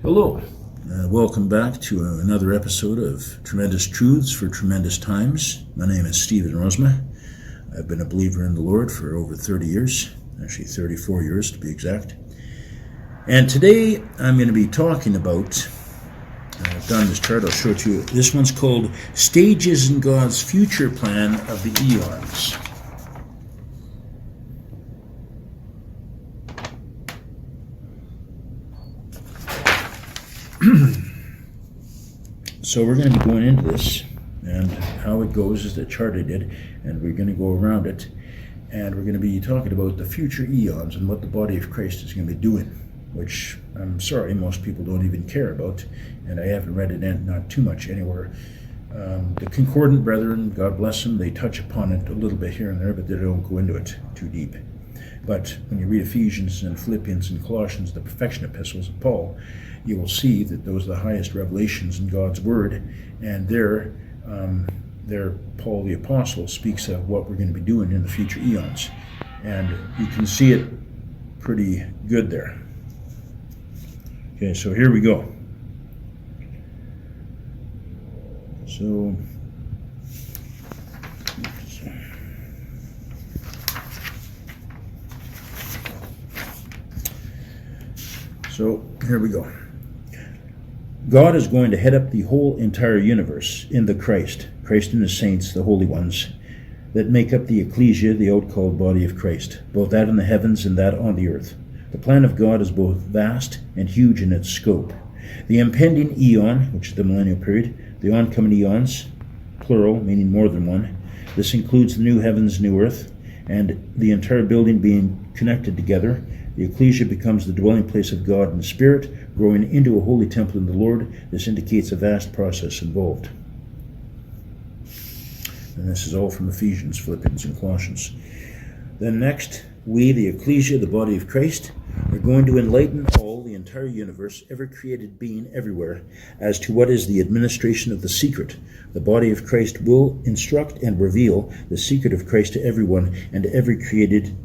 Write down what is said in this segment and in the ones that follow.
Hello, welcome back to another episode of Tremendous Truths for Tremendous Times. My name is Stephen Rozema. I've been a believer in the Lord for over 30 years, actually 34 years to be exact. And today I'm going to be talking about, I've done this chart, I'll show it to you. This one's called Stages in God's Future Plan of the Eons. So we're going to be going into this, and how it goes is the chart I did, and we're going to go around it, and we're going to be talking about the future eons and what the body of Christ is going to be doing, which I'm sorry most people don't even care about, and I haven't read it in, not too much anywhere. The Concordant Brethren, God bless them, they touch upon it a little bit here and there, but they don't go into it too deep. But when you read Ephesians and Philippians and Colossians, the perfection epistles of Paul, you will see that those are the highest revelations in God's Word, and there Paul the Apostle speaks of what we're going to be doing in the future eons. And you can see it pretty good there. Okay, so here we go. So here we go. God is going to head up the whole entire universe in the Christ and the saints, the holy ones, that make up the ecclesia, the outcalled body of Christ, both that in the heavens and that on the earth. The plan of God is both vast and huge in its scope. The impending eon, which is the millennial period, the oncoming eons, plural, meaning more than one. This includes the new heavens, new earth, and the entire building being connected together. The ecclesia becomes the dwelling place of God in the Spirit, growing into a holy temple in the Lord. This indicates a vast process involved. And this is all from Ephesians, Philippians, and Colossians. Then next, we, the ecclesia, the body of Christ, are going to enlighten all, the entire universe, every created being everywhere, as to what is the administration of the secret. The body of Christ will instruct and reveal the secret of Christ to everyone and to every created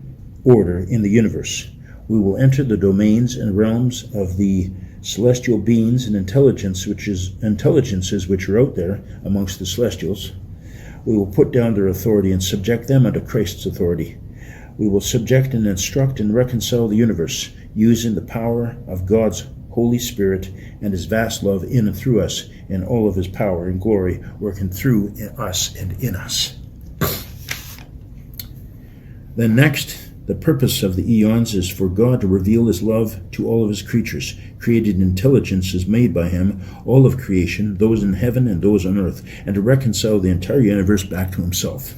order in the universe. We will enter the domains and realms of the celestial beings and intelligences which are out there amongst the celestials. We will put down their authority and subject them unto Christ's authority. We will subject and instruct and reconcile the universe, using the power of God's Holy Spirit and His vast love in and through us, in all of His power and glory, working through us and in us. Then next, the purpose of the eons is for God to reveal His love to all of His creatures. Created intelligence is made by Him, all of creation, those in heaven and those on earth, and to reconcile the entire universe back to Himself.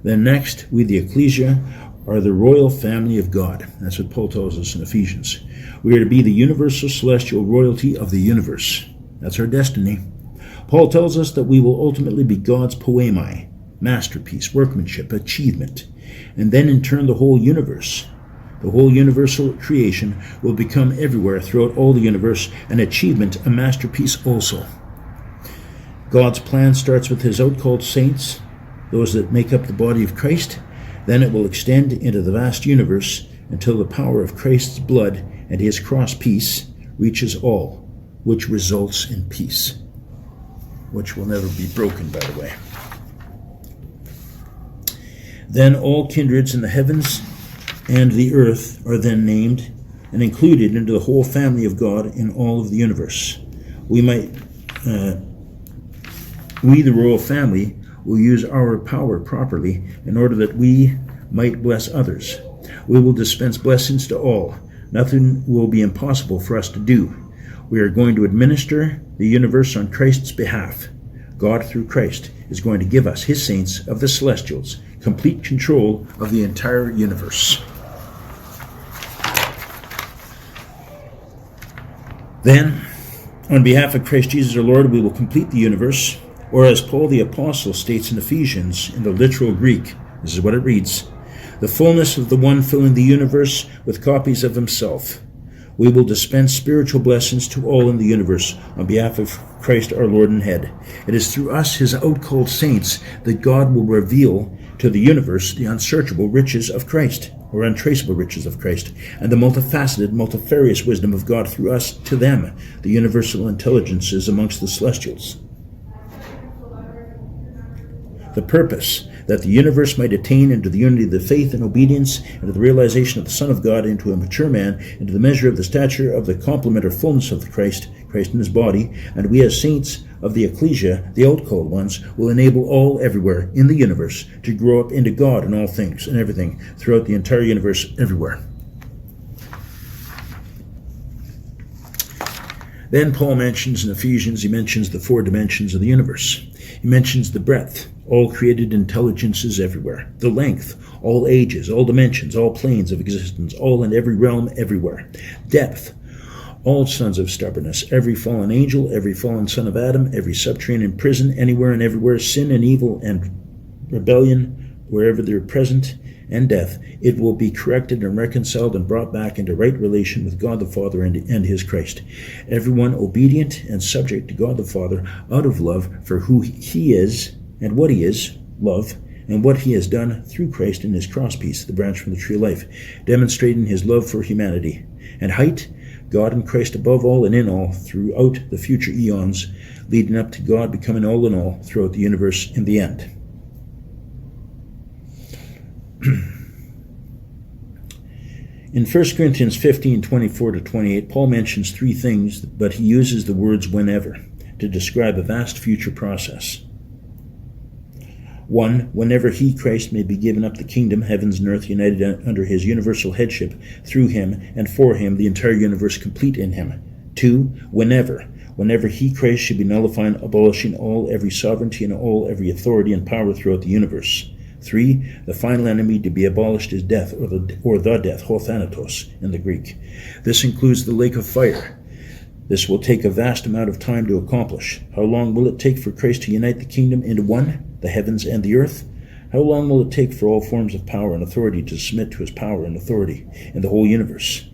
Then next, we the ecclesia are the royal family of God. That's what Paul tells us in Ephesians. We are to be the universal celestial royalty of the universe. That's our destiny. Paul tells us that we will ultimately be God's poemi, masterpiece, workmanship, achievement. And then in turn the whole universe, the whole universal creation will become everywhere throughout all the universe an achievement, a masterpiece also. God's plan starts with His outcalled saints, those that make up the body of Christ. Then it will extend into the vast universe until the power of Christ's blood and His cross peace reaches all, which results in peace, which will never be broken, by the way. Then all kindreds in the heavens and the earth are then named and included into the whole family of God in all of the universe. We, the royal family, will use our power properly in order that we might bless others. We will dispense blessings to all. Nothing will be impossible for us to do. We are going to administer the universe on Christ's behalf. God, through Christ, is going to give us, His saints of the celestials, complete control of the entire universe. Then, on behalf of Christ Jesus our Lord, we will complete the universe, or as Paul the Apostle states in Ephesians, in the literal Greek, this is what it reads, the fullness of the one filling the universe with copies of Himself. We will dispense spiritual blessings to all in the universe on behalf of Christ our Lord and Head. It is through us, His outcalled saints, that God will reveal to the universe the unsearchable riches of Christ. or untraceable riches of Christ, and the multifaceted, multifarious wisdom of God through us to them, the universal intelligences amongst the celestials. The purpose, that the universe might attain into the unity of the faith and obedience, and to the realization of the Son of God, into a mature man, into the measure of the stature of the complement or fullness of Christ in his body, and we as saints of the ecclesia, the outcalled ones, will enable all everywhere in the universe to grow up into God in all things and everything throughout the entire universe everywhere. Then Paul mentions in Ephesians, he mentions the 4 dimensions of the universe. He mentions the breadth, all created intelligences everywhere. The length, all ages, all dimensions, all planes of existence, all in every realm everywhere. Depth, all sons of stubbornness, every fallen angel, every fallen son of Adam, every subterranean prison, anywhere and everywhere, sin and evil and rebellion, wherever they're present, and death, it will be corrected and reconciled and brought back into right relation with God the Father and his Christ. Everyone obedient and subject to God the Father out of love for who he is and what he is, love, and what he has done through Christ in his crosspiece, the branch from the tree of life, demonstrating his love for humanity. And height, God and Christ above all and in all throughout the future eons, leading up to God becoming all in all throughout the universe in the end. In 1 Corinthians 15:24-28, Paul mentions 3 things, but he uses the words whenever to describe a vast future process. 1. Whenever he, Christ, may be given up the kingdom, heavens and earth united under his universal headship, through him and for him, the entire universe complete in him. 2. Whenever he, Christ, should be nullifying, abolishing every sovereignty and every authority and power throughout the universe. 3. The final enemy to be abolished is death, or the death, ho thanatos in the Greek. This includes the lake of fire. This will take a vast amount of time to accomplish. How long will it take for Christ to unite the kingdom into one, the heavens and the earth? How long will it take for all forms of power and authority to submit to his power and authority in the whole universe?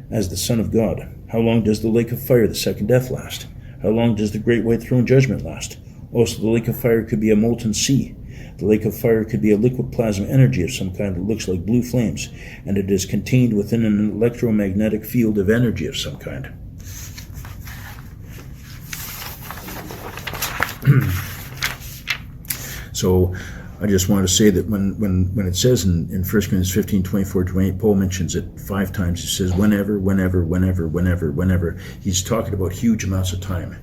As the Son of God, how long does the lake of fire, the second death, last? How long does the great white throne judgment last? Also, the lake of fire could be a molten sea. The lake of fire could be a liquid plasma energy of some kind that looks like blue flames, and it is contained within an electromagnetic field of energy of some kind. So I just want to say that when it says in 1 Corinthians 15:24-28, Paul mentions it 5 times. He says whenever. He's talking about huge amounts of time.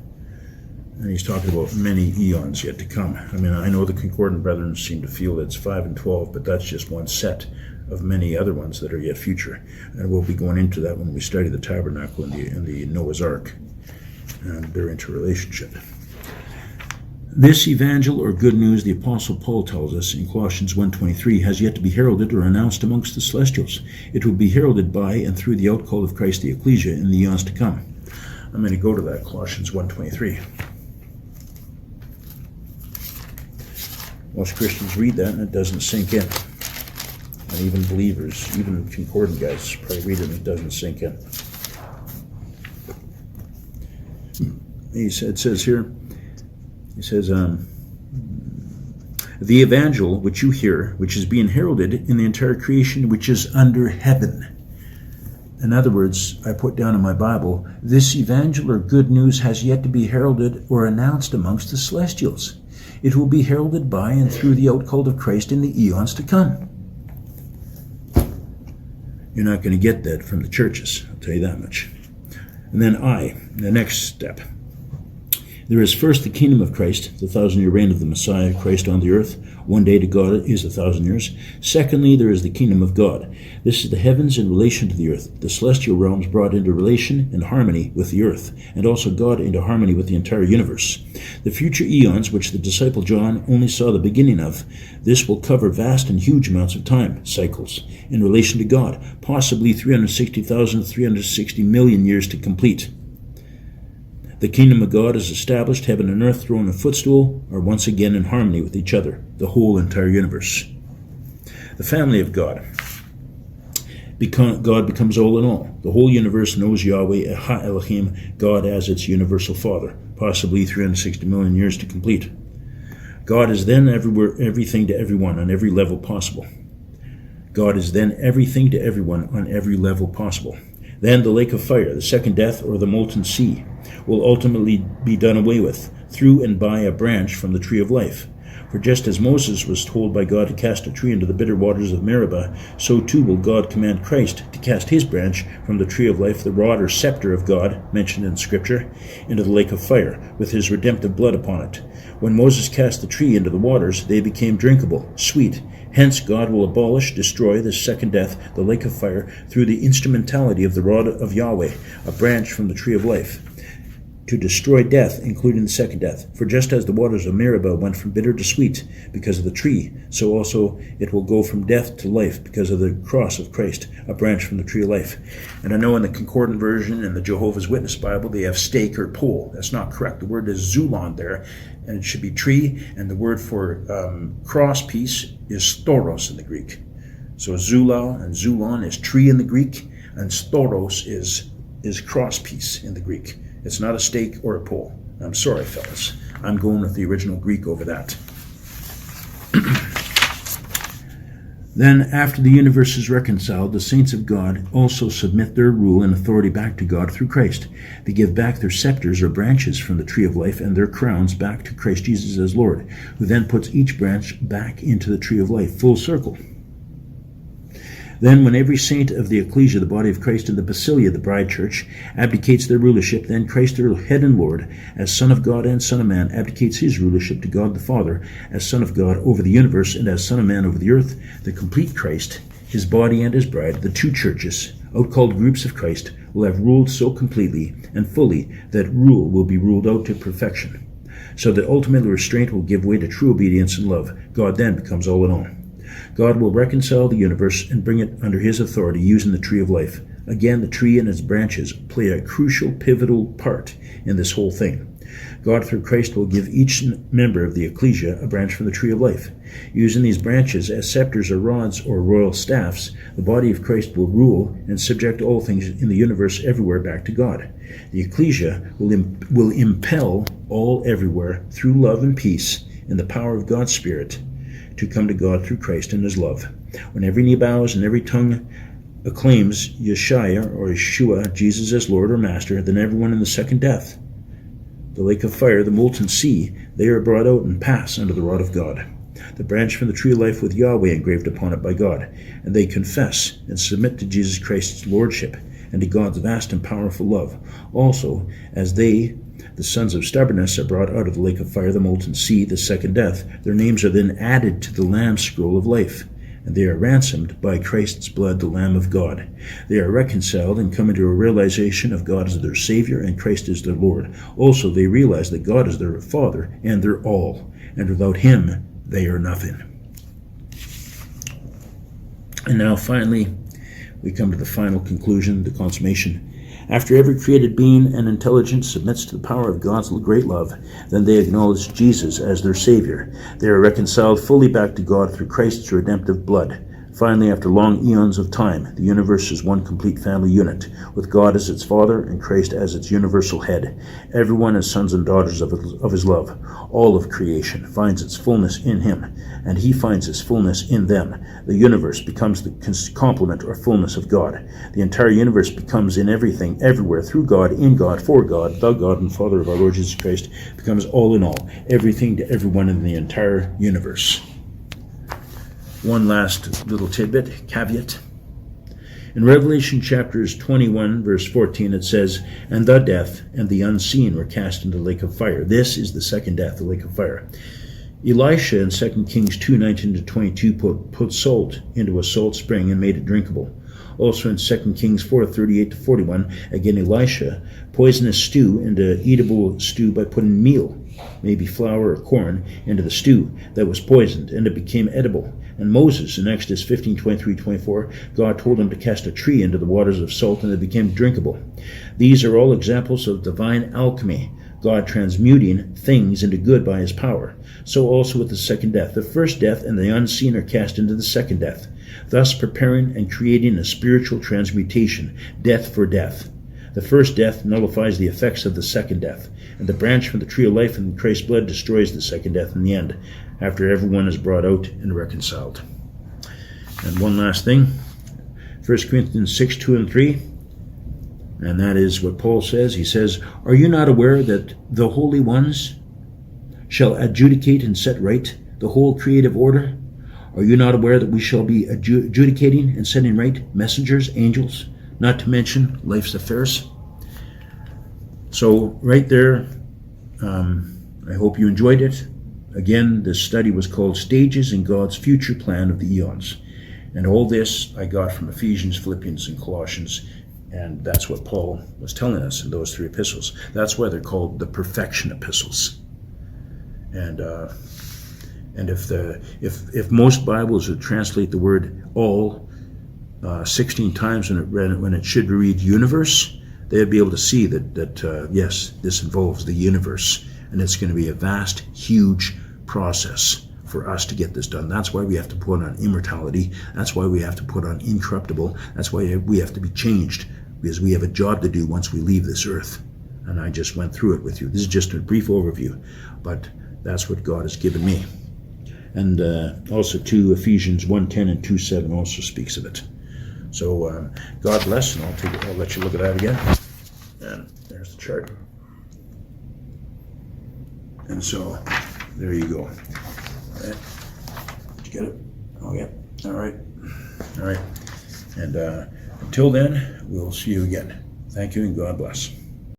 And he's talking about many eons yet to come. I mean, I know the Concordant Brethren seem to feel that it's 5 and 12, but that's just one set of many other ones that are yet future. And we'll be going into that when we study the tabernacle and the Noah's Ark and their interrelationship. This evangel or good news, the Apostle Paul tells us in Colossians 1:23, has yet to be heralded or announced amongst the celestials. It will be heralded by and through the outcall of Christ the ecclesia in the eons to come. I'm going to go to that, Colossians 1:23. Most Christians read that and it doesn't sink in. And even believers, even concordant guys, probably read it and it doesn't sink in. It says here, he says, the evangel which you hear, which is being heralded in the entire creation which is under heaven. In other words, I put down in my Bible, this evangel or good news has yet to be heralded or announced amongst the celestials. It will be heralded by and through the outcall of Christ in the eons to come. You're not going to get that from the churches, I'll tell you that much. And then the next step. There is first the kingdom of Christ, the 1,000-year reign of the Messiah, Christ on the earth. One day to God is 1,000 years. Secondly, there is the kingdom of God. This is the heavens in relation to the earth, the celestial realms brought into relation and harmony with the earth, and also God into harmony with the entire universe. The future eons, which the disciple John only saw the beginning of, this will cover vast and huge amounts of time, cycles, in relation to God, possibly 360,000 to 360 million years to complete. The kingdom of God is established, heaven and earth, throne and footstool, are once again in harmony with each other, the whole entire universe. The family of God. God becomes all in all. The whole universe knows Yahweh, Elohim, God as its universal Father, possibly 360 million years to complete. God is then everywhere, everything to everyone on every level possible. God is then everything to everyone on every level possible. Then the lake of fire, the second death, or the molten sea, will ultimately be done away with, through and by a branch from the tree of life. For just as Moses was told by God to cast a tree into the bitter waters of Meribah, so too will God command Christ to cast his branch from the tree of life, the rod or scepter of God, mentioned in Scripture, into the lake of fire, with his redemptive blood upon it. When Moses cast the tree into the waters, they became drinkable, sweet. Hence God will destroy the second death, the lake of fire, through the instrumentality of the rod of Yahweh, a branch from the tree of life, to destroy death, including the second death. For just as the waters of Meribah went from bitter to sweet because of the tree, so also it will go from death to life because of the cross of Christ, a branch from the tree of life. And I know in the Concordant Version and the Jehovah's Witness Bible, they have stake or pole. That's not correct. The word is zulon there, and it should be tree, and the word for cross piece is storos in the Greek. So zula and zulon is tree in the Greek, and storos is cross piece in the Greek. It's not a stake or a pole. I'm sorry, fellas. I'm going with the original Greek over that. Then, after the universe is reconciled, the saints of God also submit their rule and authority back to God through Christ. They give back their scepters or branches from the tree of life and their crowns back to Christ Jesus as Lord, who then puts each branch back into the tree of life, full circle. Then, when every saint of the ecclesia, the body of Christ, and the basilia, the bride church, abdicates their rulership, then Christ, their head and Lord, as Son of God and Son of Man, abdicates his rulership to God the Father, as Son of God over the universe, and as Son of Man over the earth. The complete Christ, his body and his bride, the two churches, outcalled groups of Christ, will have ruled so completely and fully that rule will be ruled out to perfection, so that ultimately restraint will give way to true obedience and love. God then becomes all in all. God will reconcile the universe and bring it under his authority using the tree of life. Again, the tree and its branches play a crucial, pivotal part in this whole thing. God, through Christ, will give each member of the ecclesia a branch from the tree of life. Using these branches as scepters or rods or royal staffs, the body of Christ will rule and subject all things in the universe everywhere back to God. The ecclesia will impel all everywhere through love and peace in the power of God's Spirit to come to God through Christ and his love. When every knee bows and every tongue acclaims Yeshua or Yeshua, Jesus as Lord or Master, then everyone in the second death, the lake of fire, the molten sea, they are brought out and pass under the rod of God, the branch from the tree of life with Yahweh engraved upon it by God, and they confess and submit to Jesus Christ's lordship and to God's vast and powerful love. Also, as they, the sons of stubbornness, are brought out of the lake of fire, the molten sea, the second death, their names are then added to the Lamb's scroll of life, and they are ransomed by Christ's blood, the Lamb of God. They are reconciled and come into a realization of God as their Savior and Christ as their Lord. Also, they realize that God is their Father and their all, and without him, they are nothing. And now, finally, we come to the final conclusion, the consummation. After every created being and intelligence submits to the power of God's great love, then they acknowledge Jesus as their Savior. They are reconciled fully back to God through Christ's redemptive blood. Finally, after long eons of time, the universe is one complete family unit, with God as its Father and Christ as its universal head. Everyone is sons and daughters of his love. All of creation finds its fullness in him, and he finds his fullness in them. The universe becomes the complement or fullness of God. The entire universe becomes in everything, everywhere, through God, in God, for God, the God and Father of our Lord Jesus Christ, becomes all in all, everything to everyone in the entire universe. One last little tidbit, caveat. In Revelation chapters 21, verse 14, it says, "And the death and the unseen were cast into the lake of fire." This is the second death, the lake of fire. Elisha in 2 Kings 2:19-22 put salt into a salt spring and made it drinkable. Also in 2 Kings 4:38-41, again Elisha poisoned a stew into eatable stew by putting meal, maybe flour or corn, into the stew that was poisoned, and it became edible. And Moses, in Exodus 15:23-24, God told him to cast a tree into the waters of salt, and it became drinkable. These are all examples of divine alchemy, God transmuting things into good by his power. So also with the second death. The first death and the unseen are cast into the second death, thus preparing and creating a spiritual transmutation, death for death. The first death nullifies the effects of the second death, and the branch from the tree of life in Christ's blood destroys the second death in the end, after everyone is brought out and reconciled. And one last thing, 1 Corinthians 6, 2 and 3. And that is what Paul says. He says, "Are you not aware that the holy ones shall adjudicate and set right the whole creative order? Are you not aware that we shall be adjudicating and setting right messengers, angels, not to mention life's affairs?" So right there, I hope you enjoyed it. Again, this study was called Stages in God's Future Plan of the Eons. And all this I got from Ephesians, Philippians, and Colossians. And that's what Paul was telling us in those three epistles. That's why they're called the perfection epistles. And if most Bibles would translate the word all 16 times when it should read universe, they'd be able to see that yes, this involves the universe, and it's going to be a vast, huge process for us to get this done. That's why we have to put on immortality. That's why we have to put on incorruptible. That's why we have to be changed, because we have a job to do once we leave this earth. And I just went through it with you. This is just a brief overview, but that's what God has given me. And also too, Ephesians 1:10 and 2:7 also speaks of it. So God bless, and I'll let you look at that again. And there's the chart. And so there you go. All right. Did you get it? Oh yeah. All right. And until then, we'll see you again. Thank you, and God bless.